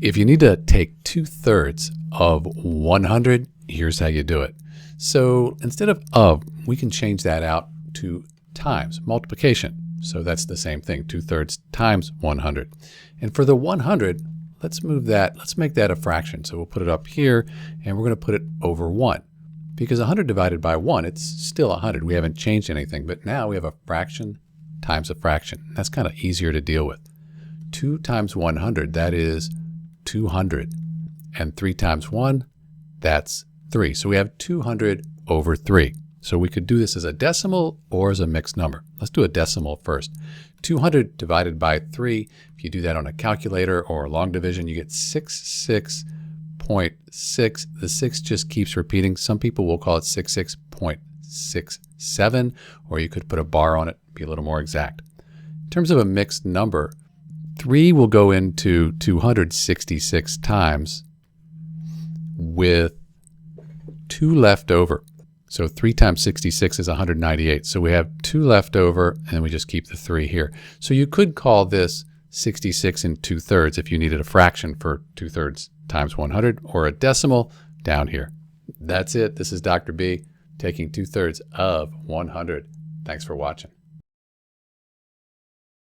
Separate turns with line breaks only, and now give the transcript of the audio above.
If you need to take 2/3 of 100, here's how you do it. So instead of, we can change that out to times, multiplication. So that's the same thing, 2/3 times 100. And for the 100, let's make that a fraction. So we'll put it up here, and we're going to put it over 1. Because 100 divided by 1, it's still 100. We haven't changed anything, but now we have a fraction times a fraction. That's kind of easier to deal with. 2 times 100, that is 200. And 3 times 1, that's 3. So we have 200 over 3. So we could do this as a decimal or as a mixed number. Let's do a decimal first. 200 divided by 3, if you do that on a calculator or long division, you get 66.6. The 6 just keeps repeating. Some people will call it 66.67, or you could put a bar on it, be a little more exact. In terms of a mixed number, 3 will go into 266 times with 2 left over. So 3 times 66 is 198. So we have 2 left over, and we just keep the 3 here. So you could call this 66 and 2/3 if you needed a fraction for 2/3 times 100, or a decimal down here. That's it. This is Dr. B taking 2/3 of 100. Thanks for watching.